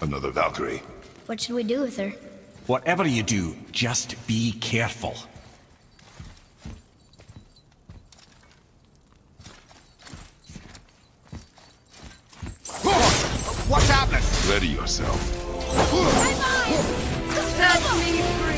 Another Valkyrie. What should we do with her? Whatever you do, just be careful. What's happening? Ready yourself. Set me free!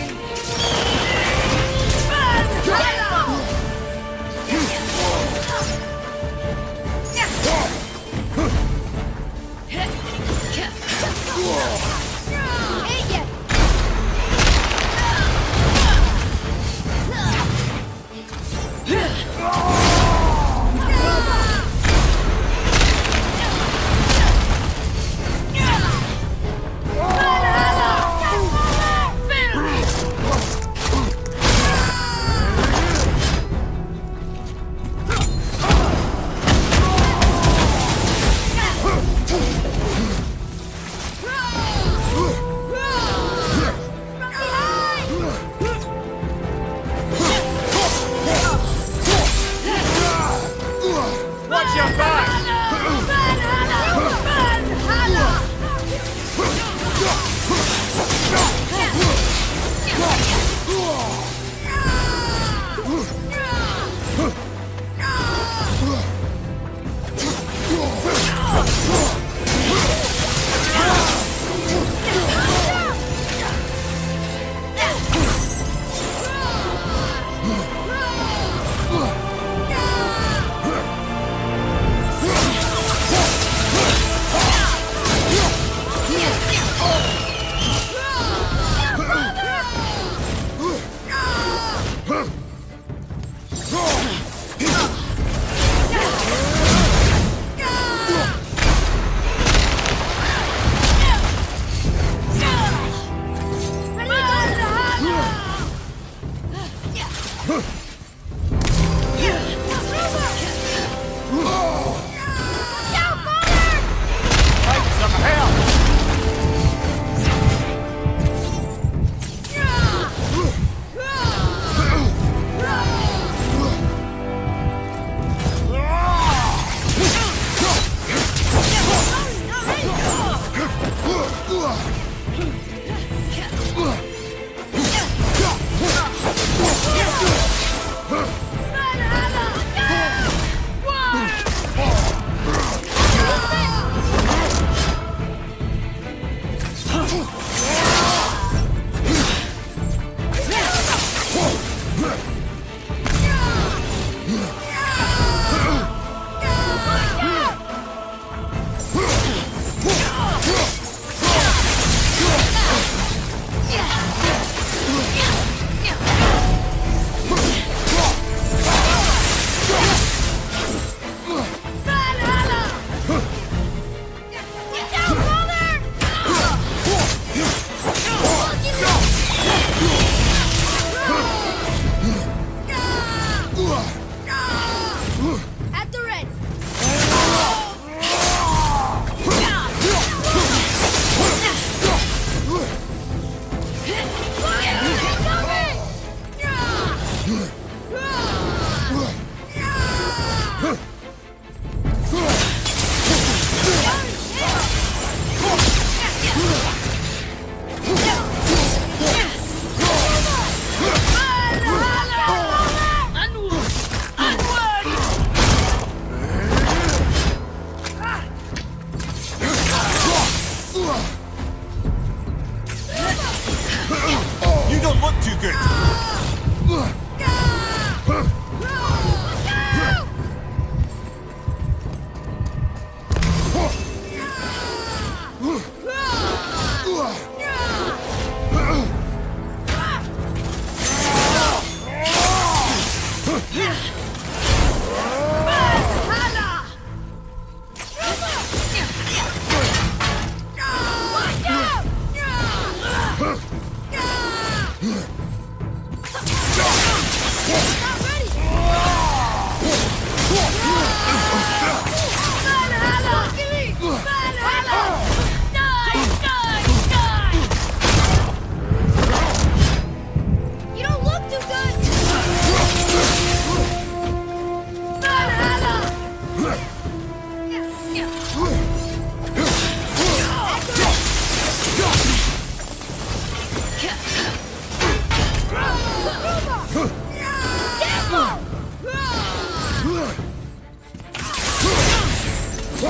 You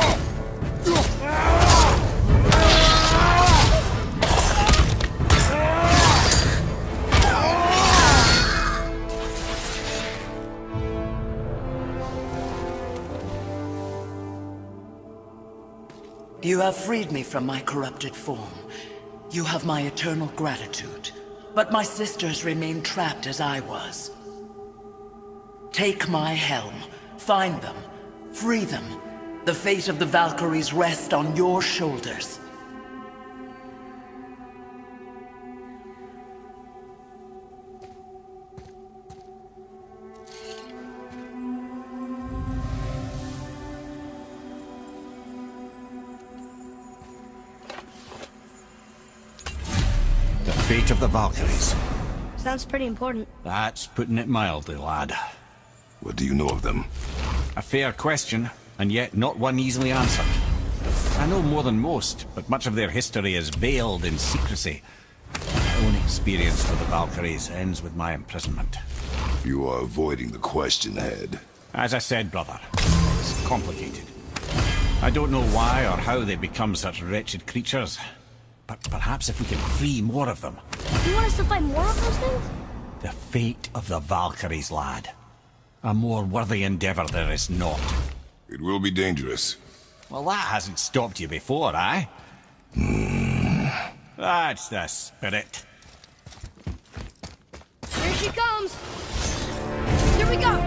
have freed me from my corrupted form. You have my eternal gratitude. But my sisters remain trapped as I was. Take my helm. Find them. Free them. The fate of the Valkyries rests on your shoulders. The fate of the Valkyries. Sounds pretty important. That's putting it mildly, lad. What do you know of them? A fair question, and yet not one easily answered. I know more than most, but much of their history is veiled in secrecy. My own experience with the Valkyries ends with my imprisonment. You are avoiding the question, Head. As I said, brother, it's complicated. I don't know why or how they become such wretched creatures, but perhaps if we can free more of them. You want us to fight more of those things? The fate of the Valkyries, lad. A more worthy endeavor there is not. It will be dangerous. Well, that hasn't stopped you before, eh? That's the spirit. Here she comes. Here we go.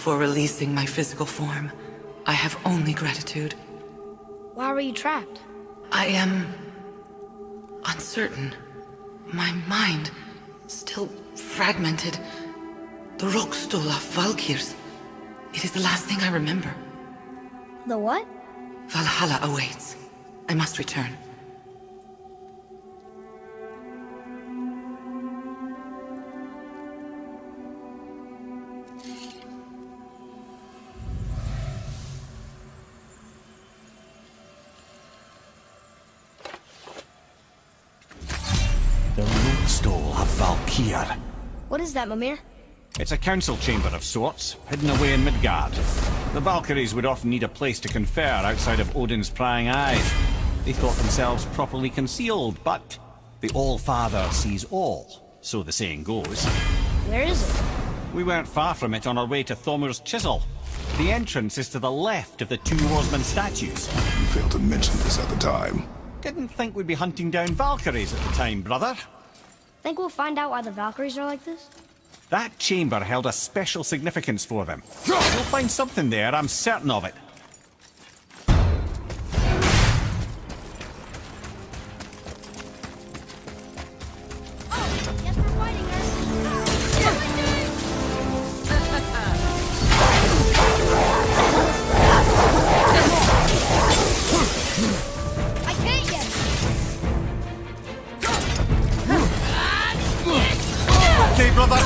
for releasing my physical form. I have only gratitude. Why were you trapped? I am uncertain. My mind still fragmented. The Rockstol of Valkyries. It is the last thing I remember. The what? Valhalla awaits. I must return. The Rookstole of Valkyr. What is that, Mimir? It's a council chamber of sorts, hidden away in Midgard. The Valkyries would often need a place to confer outside of Odin's prying eyes. They thought themselves properly concealed, but the All-Father sees all, so the saying goes. Where is it? We weren't far from it on our way to Thomur's Chisel. The entrance is to the left of the two oarsmen statues. You failed to mention this at the time. Didn't think we'd be hunting down Valkyries at the time, brother. Think we'll find out why the Valkyries are like this? That chamber held a special significance for them. You'll find something there, I'm certain of it. Yes, we're fighting her. I can't yet. Okay, brother.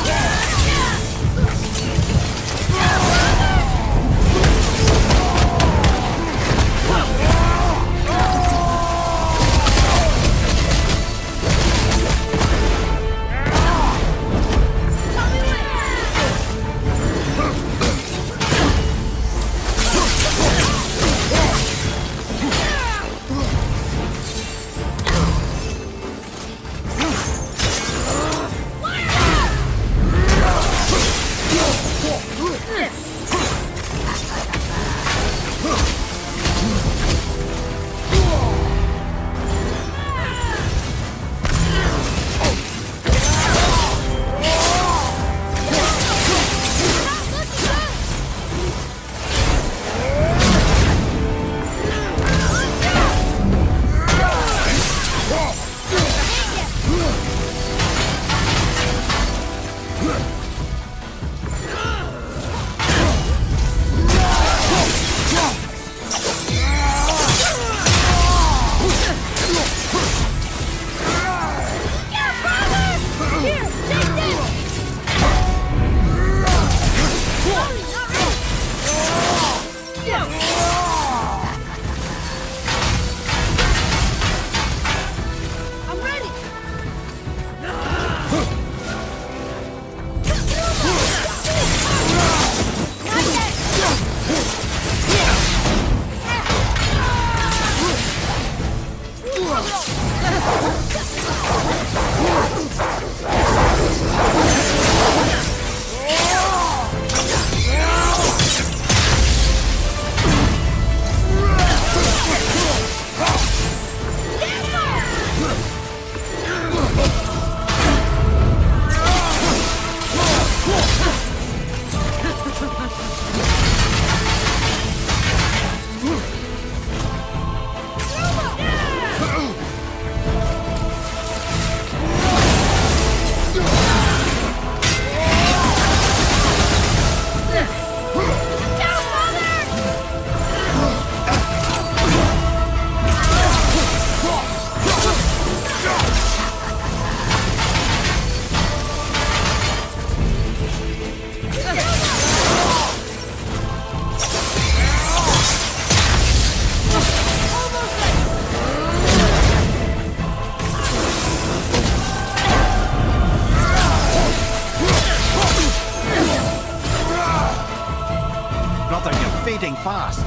fading fast.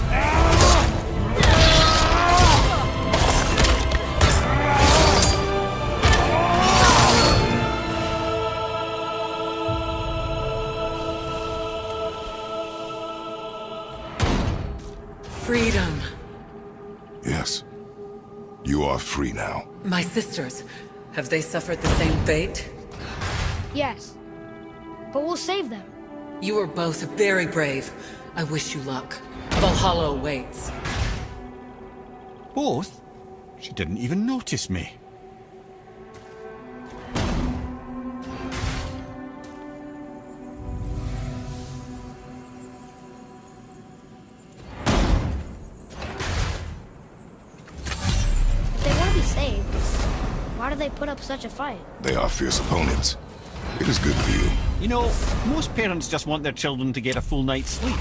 Freedom. Yes. You are free now. My sisters, have they suffered the same fate? Yes. But we'll save them. You are both very brave. I wish you luck. Valhalla awaits. Both? She didn't even notice me. If they want to be saved, why do they put up such a fight? They are fierce opponents. It is good for you. You know, most parents just want their children to get a full night's sleep.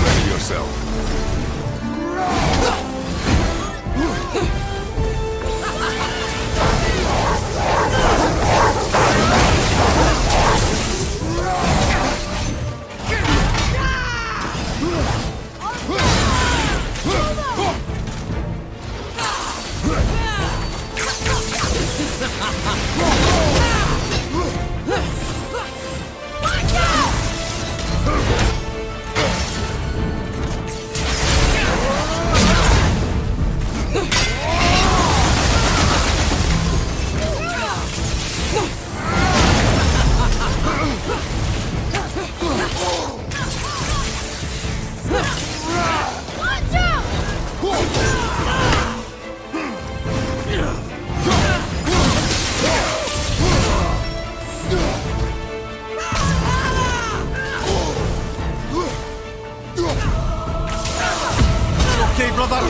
Ready yourself. Okay, brother?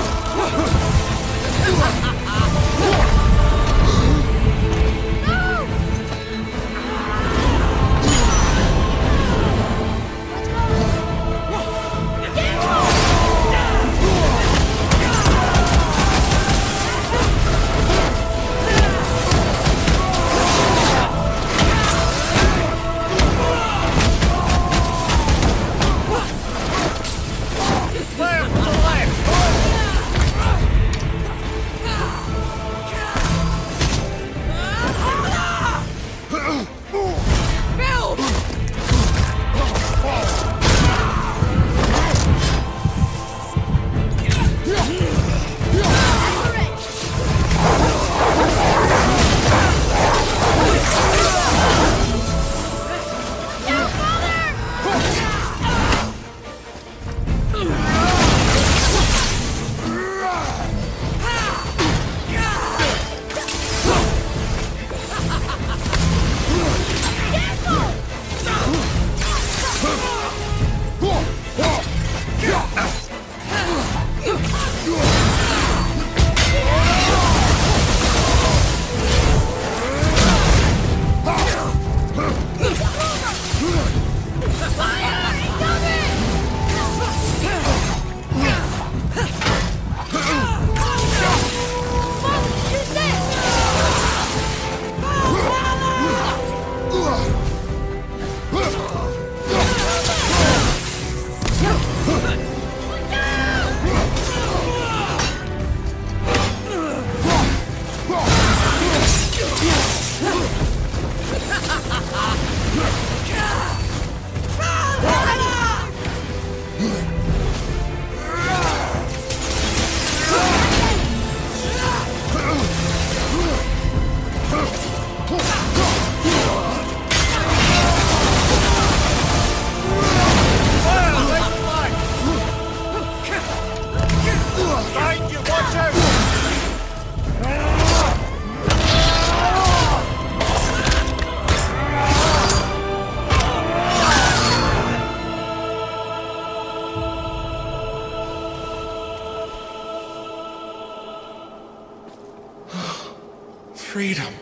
Freedom.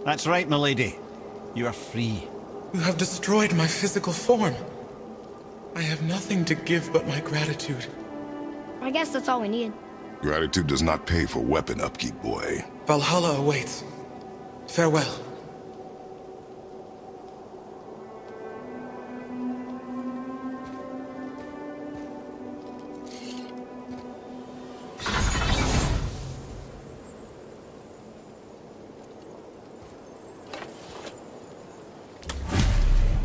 That's right, milady. You are free. You have destroyed my physical form. I have nothing to give but my gratitude. I guess that's all we need. Gratitude does not pay for weapon upkeep, boy. Valhalla awaits. Farewell.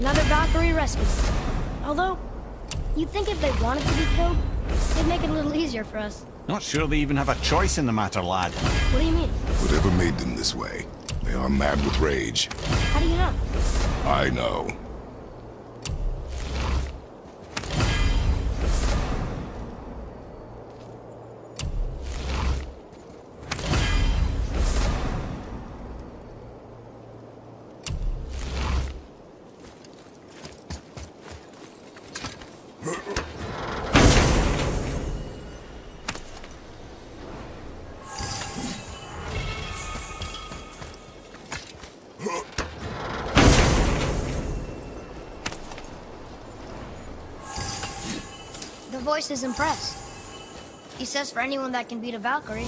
Another Valkyrie rescued. Although, you'd think if they wanted to be killed, they'd make it a little easier for us. Not sure they even have a choice in the matter, lad. What do you mean? Whatever made them this way, they are mad with rage. How do you know? I know. The voice is impressed. He says for anyone that can beat a Valkyrie,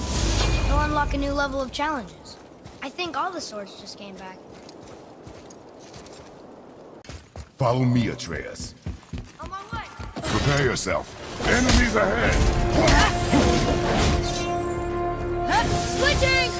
they'll unlock a new level of challenges. I think all the swords just came back. Follow me, Atreus. On my way! Prepare yourself. Enemies ahead! Switching!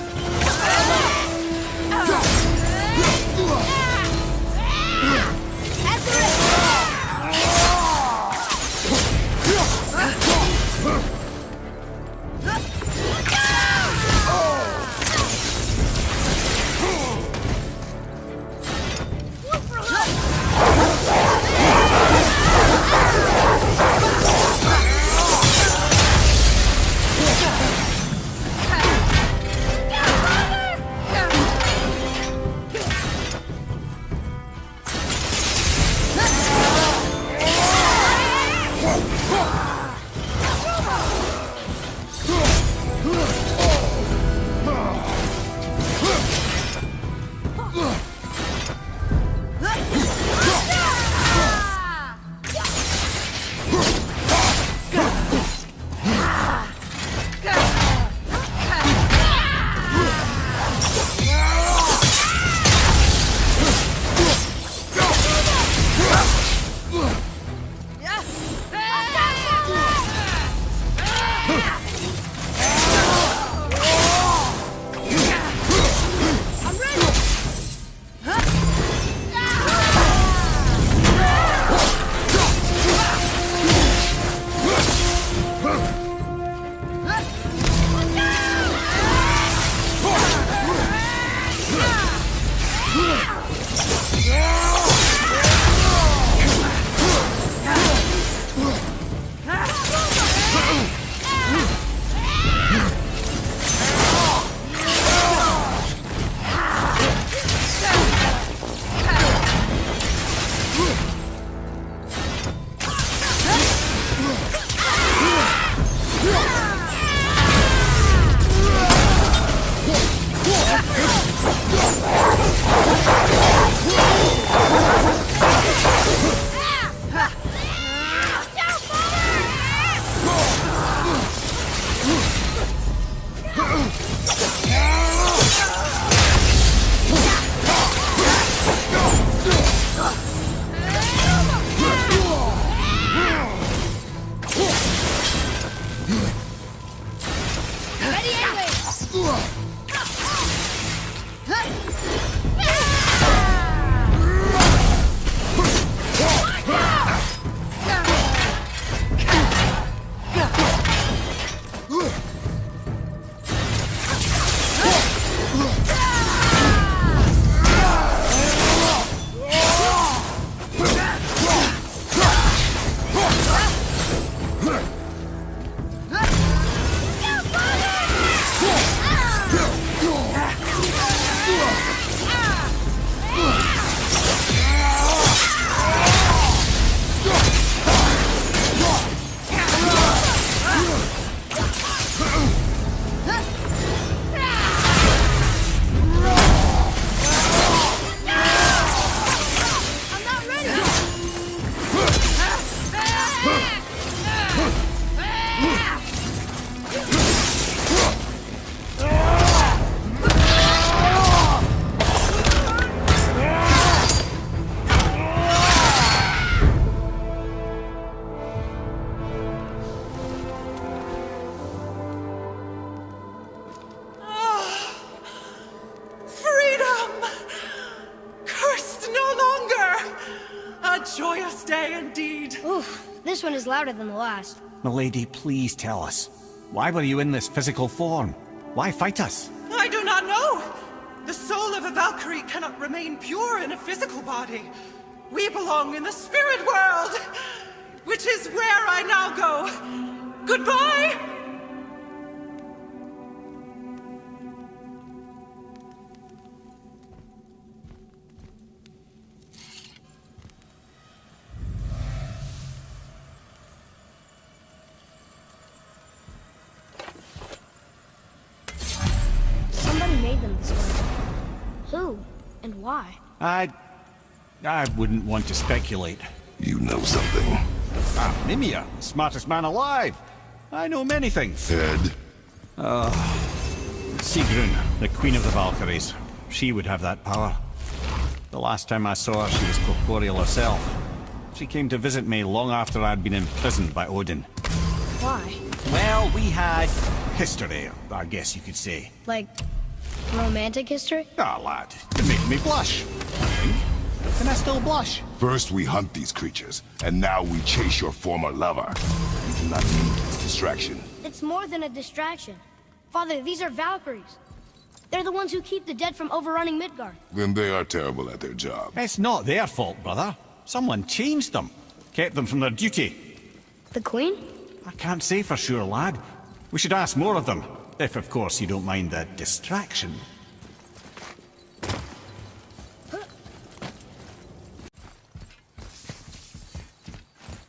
this one is louder than the last. Milady, please tell us. Why were you in this physical form? Why fight us? I do not know. The soul of a Valkyrie cannot remain pure in a physical body. We belong in the spirit world, which is where I now go. Goodbye! Somebody made them this way. Who? And why? I wouldn't want to speculate. You know something. Mimir, the smartest man alive. I know many things. Ed, Sigrun, the queen of the Valkyries. She would have that power. The last time I saw her, she was corporeal herself. She came to visit me long after I'd been imprisoned by Odin. Why? Well, we had history, I guess you could say. Like, romantic history? Ah, lad, you're making me blush, I think. Can I still blush? first we hunt these creatures, and now we chase your former lover. You do not need this distraction. It's more than a distraction. Father, these are Valkyries. They're the ones who keep the dead from overrunning Midgard. Then they are terrible at their job. It's not their fault, brother. Someone changed them. Kept them from their duty. The Queen? I can't say for sure, lad. We should ask more of them. If, of course, you don't mind the distraction.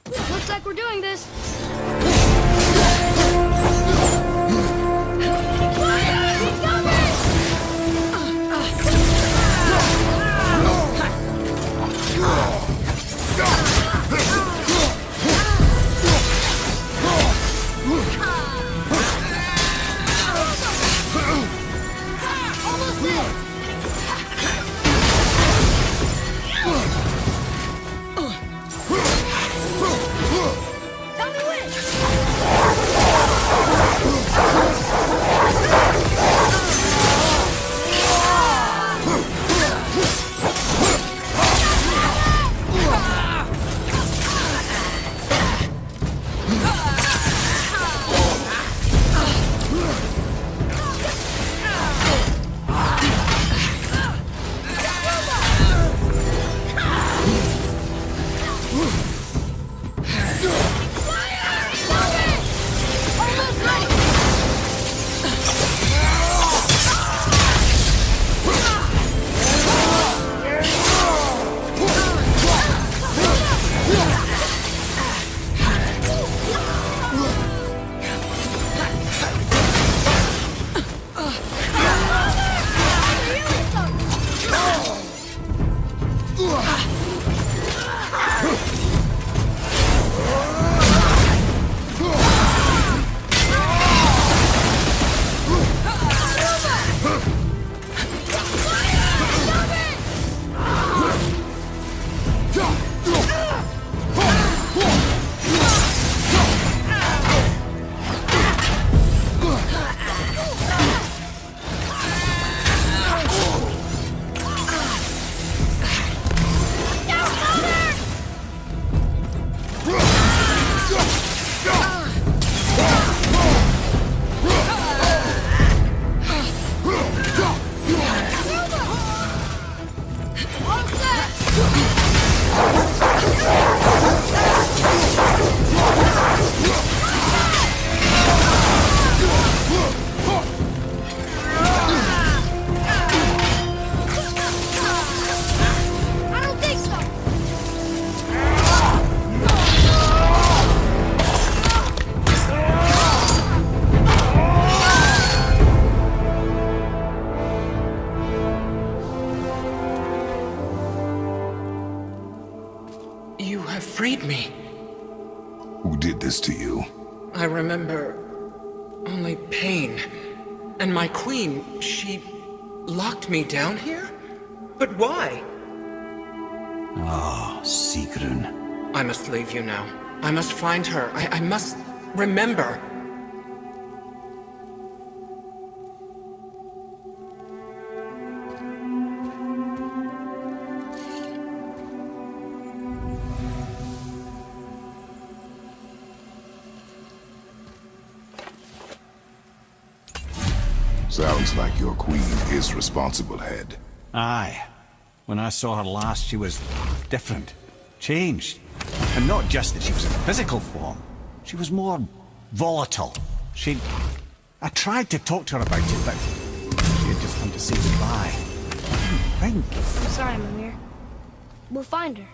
Looks like we're doing this. You have freed me. Who did this to you? I remember only pain. And my queen, she locked me down here? But why? Ah, Sigrun. I must leave you now. I must find her. I must remember. Sounds like your queen is responsible, Head. Aye. When I saw her last, she was different. Changed. And not just that she was in physical form. She was more volatile. I tried to talk to her about it, but she had just come to say goodbye. I didn't think. I'm sorry, Mimir. We'll find her.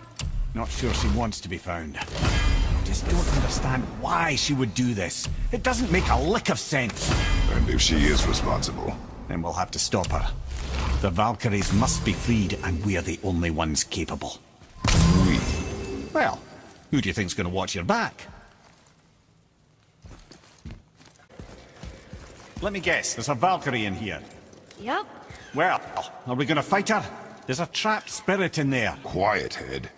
Not sure she wants to be found. I just don't understand why she would do this. It doesn't make a lick of sense. And if she is responsible, Then we'll have to stop her. The Valkyries must be freed, and we're the only ones capable. we... Well, who do you think's going to watch your back? Let me guess, there's a Valkyrie in here. Yep. Well, are we going to fight her? There's a trapped spirit in there. Quiet, Head.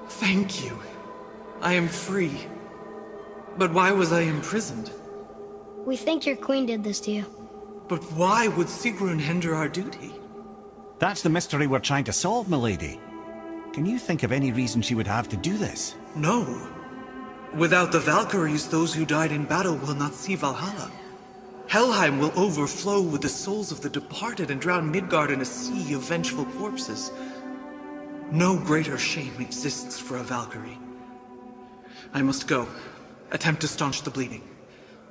Thank you. I am free. But why was I imprisoned? We think your queen did this to you. But why would Sigrun hinder our duty? That's the mystery we're trying to solve, milady. Can you think of any reason she would have to do this? No. Without the Valkyries, those who died in battle will not see Valhalla. Helheim will overflow with the souls of the departed and drown Midgard in a sea of vengeful corpses. No greater shame exists for a Valkyrie. I must go. Attempt to staunch the bleeding.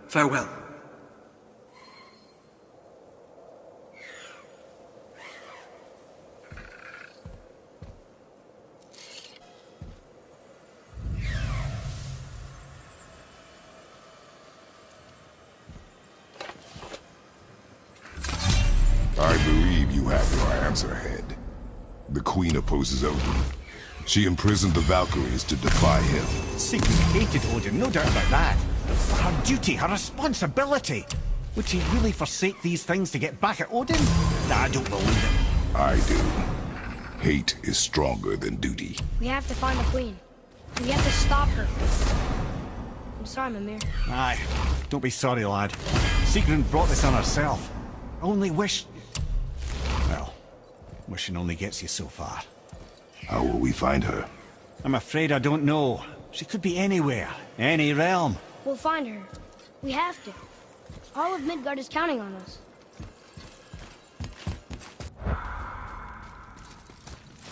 Farewell. I believe you have your answer, Head. The Queen opposes Odin. She imprisoned the Valkyries to defy him. Sigrid hated Odin, no doubt about that. But her duty, her responsibility. Would she really forsake these things to get back at Odin? Nah, I don't believe it. I do. Hate is stronger than duty. We have to find the queen. We have to stop her. sorry, Mimir. Aye, don't be sorry, lad. Sigrun brought this on herself. Only wish... Well, wishing only gets you so far. How will we find her? I'm afraid I don't know. She could be anywhere, any realm. We'll find her. We have to. All of Midgard is counting on us.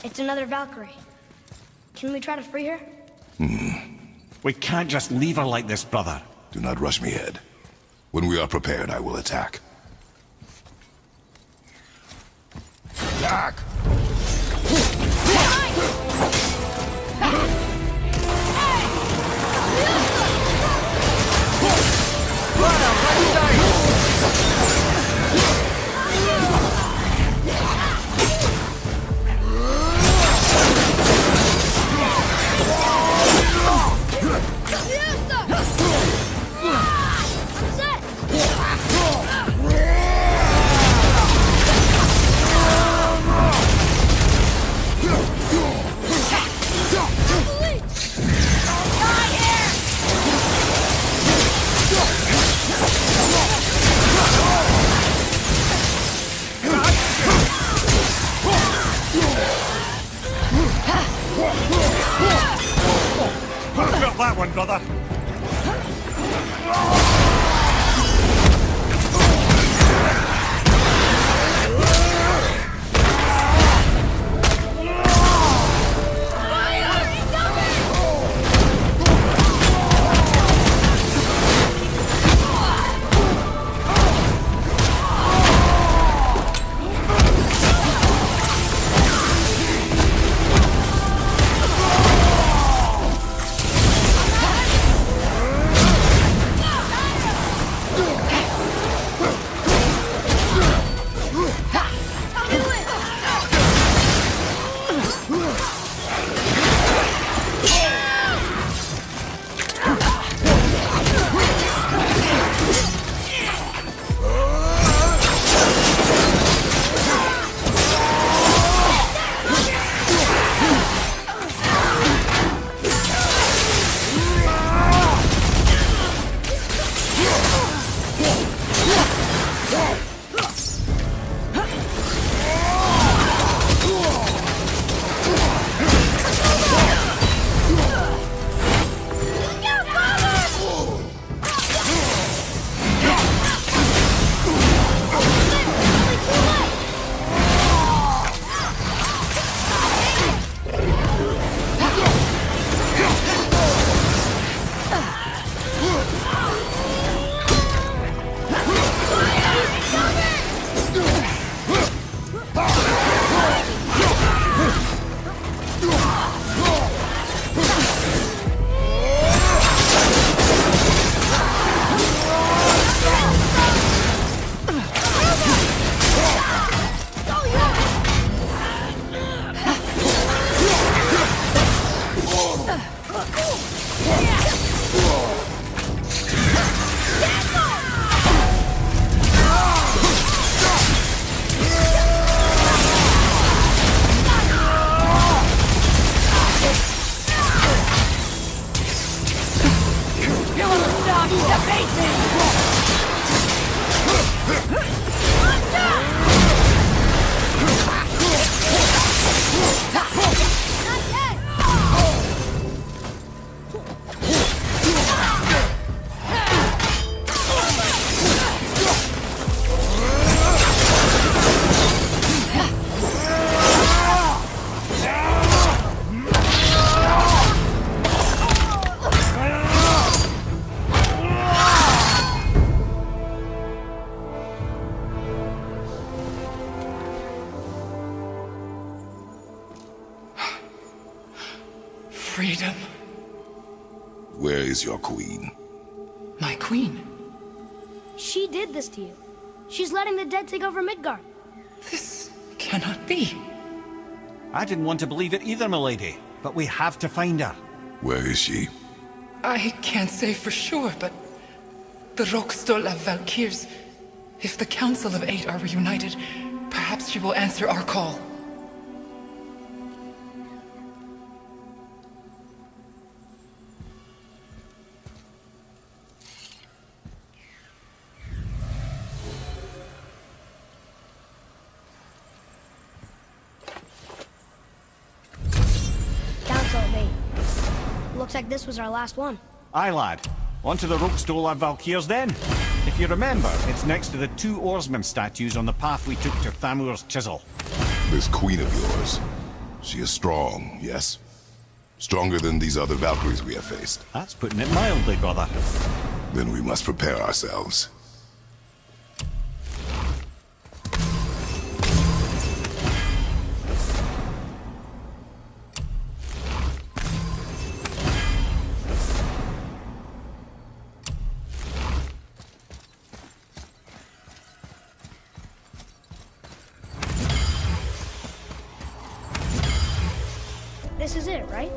It's another Valkyrie. Can we try to free her? We can't just leave her like this, brother. Do not rush me, Ed. When we are prepared, I will attack. Attack! Got that one, brother. Freedom. Where is your queen? My queen. She did this to you. She's letting the dead take over Midgard. This cannot be. I didn't want to believe it either, milady. But we have to find her. Where is she? I can't say for sure, but the Rokstol of Valkyries. If the Council of Eight are reunited, perhaps she will answer our call. Looks like this was our last one. Aye, lad. On to the Rokestola Valkyries then. If you remember, it's next to the 2 oarsmen statues on the path we took to Thamur's chisel. This queen of yours, she is strong, yes? Stronger than these other Valkyries we have faced. That's putting it mildly, brother. Then we must prepare ourselves. This is it, right?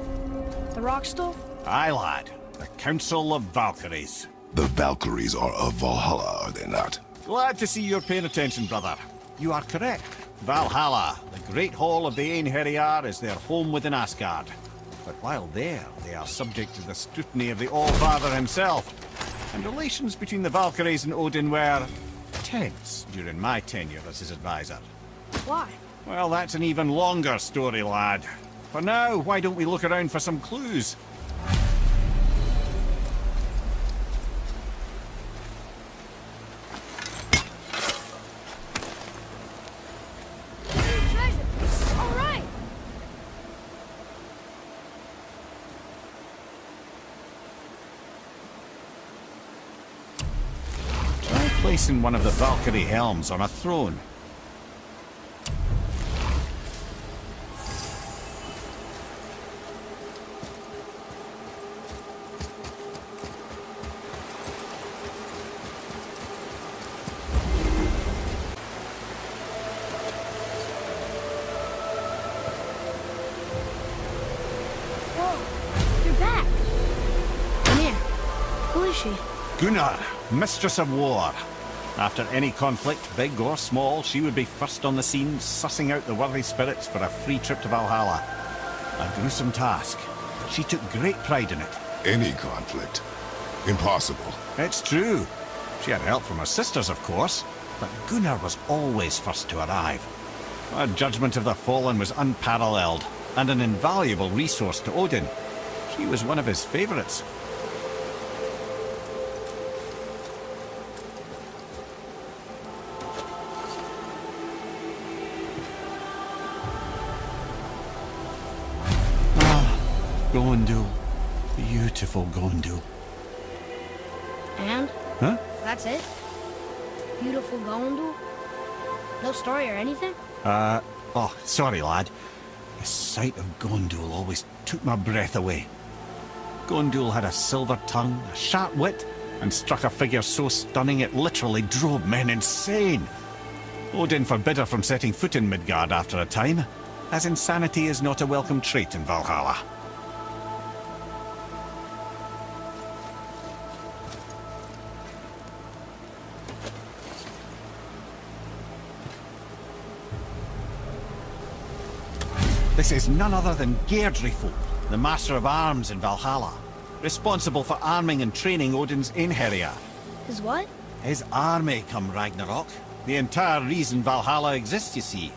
The rock stool? Aye, lad. The Council of Valkyries. The Valkyries are of Valhalla, are they not? Glad to see you're paying attention, brother. You are correct. Valhalla, the great hall of the Einherjar, is their home within Asgard. But while there, they are subject to the scrutiny of the All-Father himself. And relations between the Valkyries and Odin were tense during my tenure as his advisor. Why? Well, that's an even longer story, lad. For now, why don't we look around for some clues? Buried treasure! All right! Try placing one of the Valkyrie helms on a throne. Whoa! You're back! Come here. Who is she? Gunnar, Mistress of War. After any conflict, big or small, she would be first on the scene, sussing out the worthy spirits for a free trip to Valhalla. A gruesome task, but she took great pride in it. Any conflict? Impossible. It's true. She had help from her sisters, of course, but Gunnar was always first to arrive. Her judgment of the fallen was unparalleled, and an invaluable resource to Odin. She was one of his favourites. Gondul. Beautiful Gondul. And? Huh? That's it? Beautiful Gondul? No story or anything? Oh, sorry, lad. The sight of Gondul always took my breath away. Gondul had a silver tongue, a sharp wit, and struck a figure so stunning it literally drove men insane. Odin forbid her from setting foot in Midgard after a time, as insanity is not a welcome trait in Valhalla. This is none other than Geirdriful, the Master of Arms in Valhalla, responsible for arming and training Odin's Einherjar. Is what? His army come Ragnarok. The entire reason Valhalla exists, you see.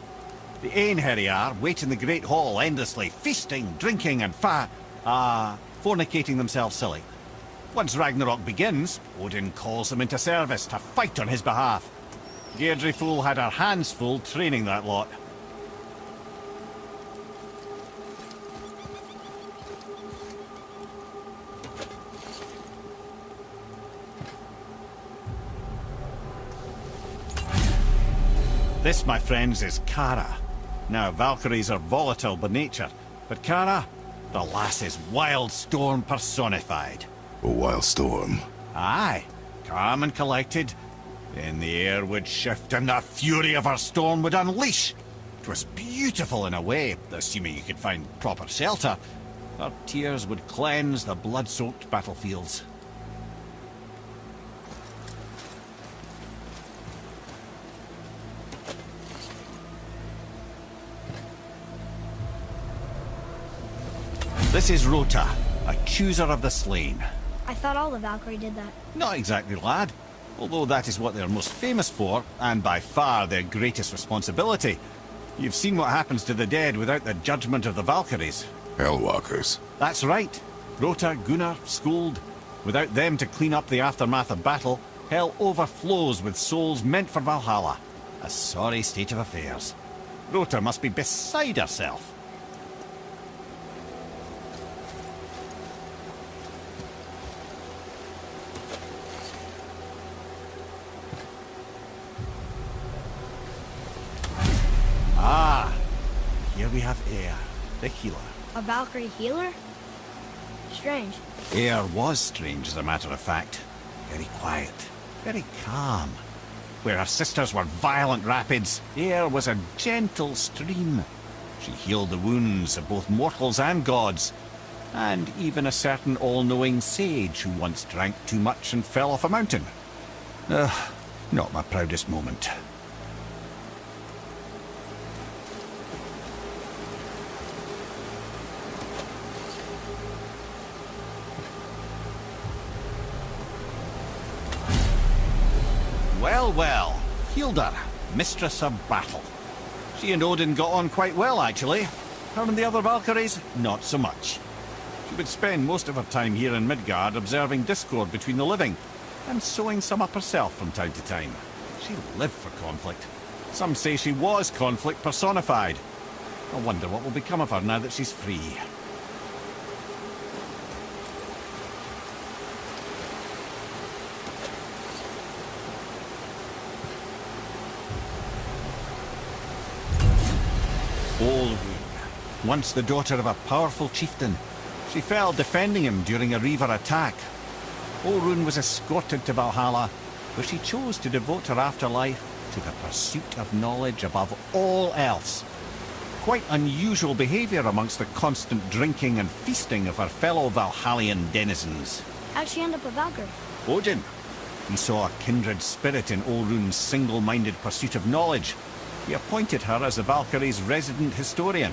The Einherjar wait in the Great Hall endlessly, feasting, drinking, and fornicating themselves silly. Once Ragnarok begins, Odin calls them into service to fight on his behalf. Geirdriful had her hands full training that lot. This, my friends, is Kara. Now, Valkyries are volatile by nature, but Kara, the lass is wild storm personified. A wild storm. Aye, calm and collected. Then the air would shift and the fury of her storm would unleash. It was beautiful in a way, assuming you could find proper shelter. Her tears would cleanse the blood-soaked battlefields. This is Rota, accuser of the slain. I thought all the Valkyrie did that. Not exactly, lad. Although that is what they're most famous for, and by far their greatest responsibility. You've seen what happens to the dead without the judgment of the Valkyries. Hellwalkers. That's right. Rota, Gunnar, Skuld. Without them to clean up the aftermath of battle, hell overflows with souls meant for Valhalla. A sorry state of affairs. Rota must be beside herself. Ah, here we have Air, the healer. A Valkyrie healer? Strange. Air was strange, as a matter of fact. Very quiet, very calm. Where her sisters were violent rapids, Air was a gentle stream. She healed the wounds of both mortals and gods, and even a certain all-knowing sage who once drank too much and fell off a mountain. Not my proudest moment. Well, healed her, mistress of battle. She and Odin got on quite well, actually. Her and the other Valkyries, not so much. She would spend most of her time here in Midgard observing discord between the living, and sewing some up herself from time to time. She lived for conflict. Some say she was conflict personified. I wonder what will become of her now that she's free. Olrun, once the daughter of a powerful chieftain. She fell defending him during a Reaver attack. Olrun was escorted to Valhalla, where she chose to devote her afterlife to the pursuit of knowledge above all else. Quite unusual behaviour amongst the constant drinking and feasting of her fellow Valhallian denizens. How'd she end up a Valkyrie? Odin. He saw a kindred spirit in Olrun's single-minded pursuit of knowledge. He appointed her as the Valkyrie's resident historian.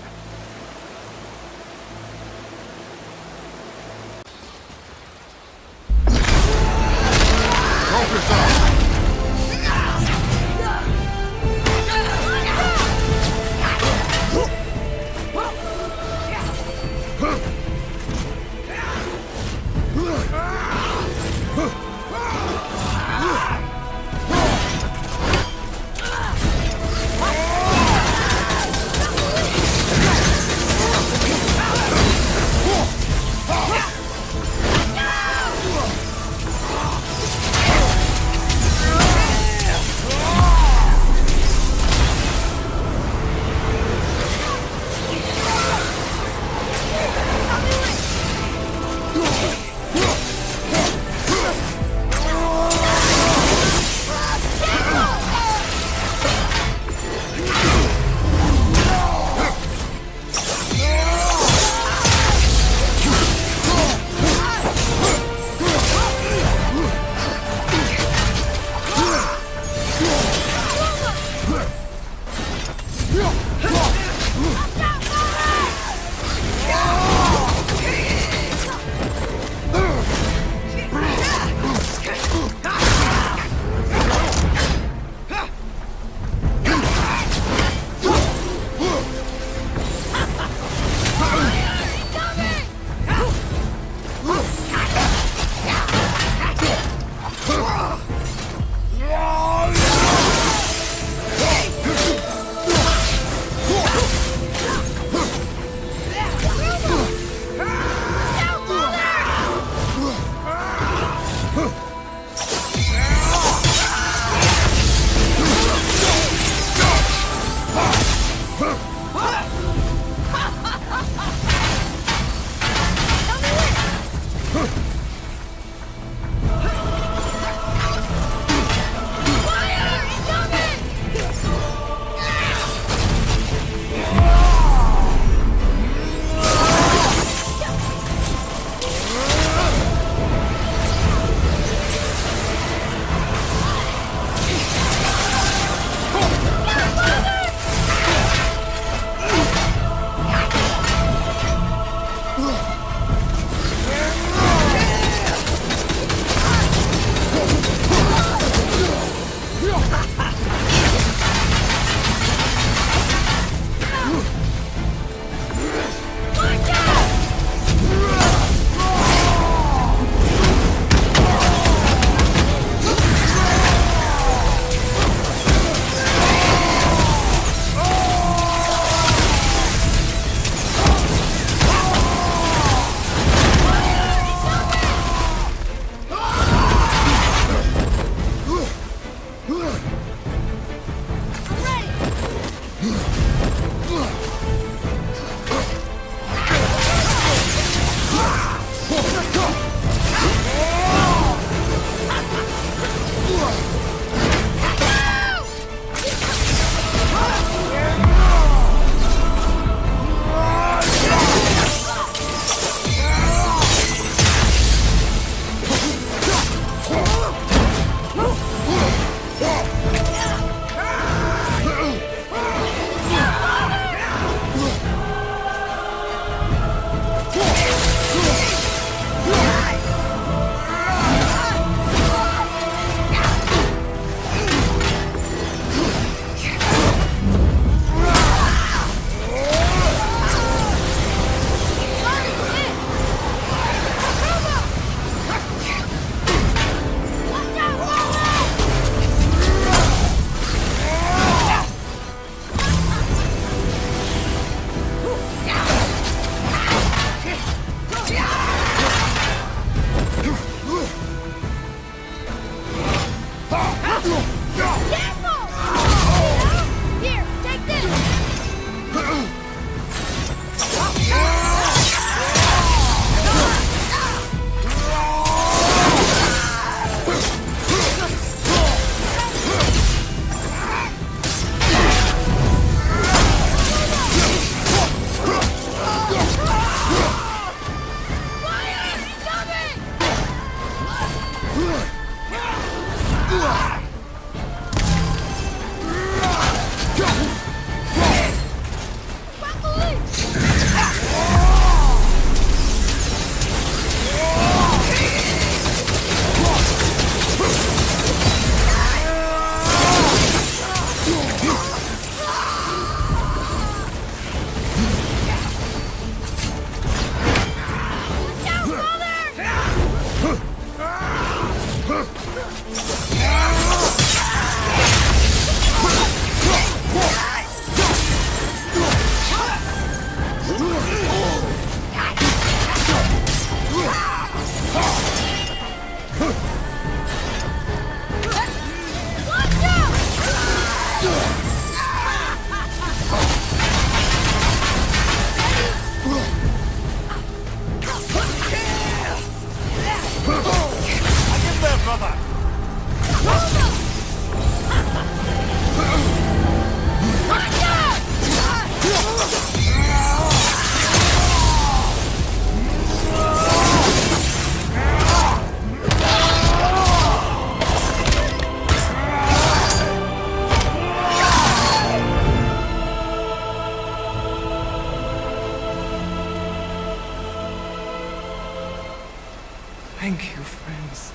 Thank you, friends.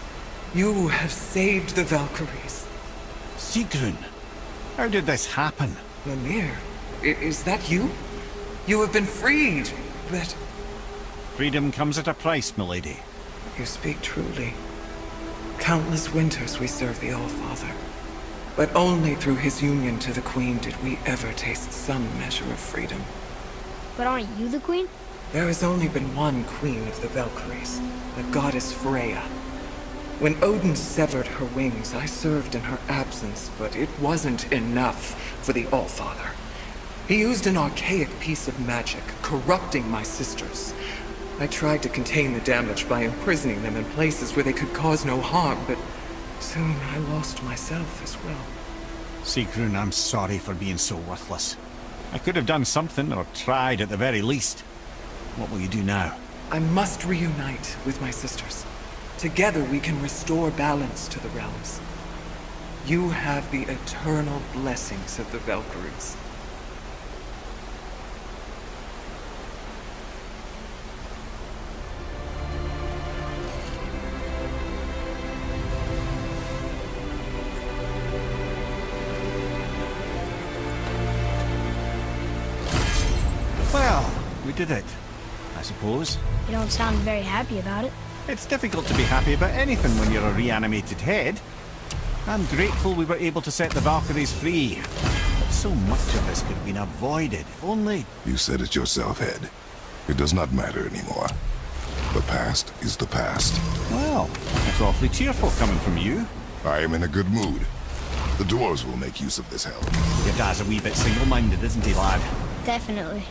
You have saved the Valkyries. Sigrun, how did this happen? Mimir, is that you? You have been freed, but... Freedom comes at a price, milady. You speak truly. Countless winters we served the All-Father. But only through his union to the Queen did we ever taste some measure of freedom. But aren't you the queen? There has only been one Queen of the Valkyries, the goddess Freya. When Odin severed her wings, I served in her absence, but it wasn't enough for the All-Father. He used an archaic piece of magic, corrupting my sisters. I tried to contain the damage by imprisoning them in places where they could cause no harm, but soon I lost myself as well. Sigrun, I'm sorry for being so worthless. I could have done something, or tried at the very least. What will you do now? I must reunite with my sisters. Together we can restore balance to the realms. You have the eternal blessings of the Valkyries. Well, we did it, I suppose. You don't sound very happy about it. It's difficult to be happy about anything when you're a reanimated head. I'm grateful we were able to set the Valkyries free. But so much of this could have been avoided, if only... You said it yourself, Head. It does not matter anymore. The past is the past. Well, that's awfully cheerful coming from you. I am in a good mood. The dwarves will make use of this help. Your dad's a wee bit single-minded, isn't he, lad? Definitely.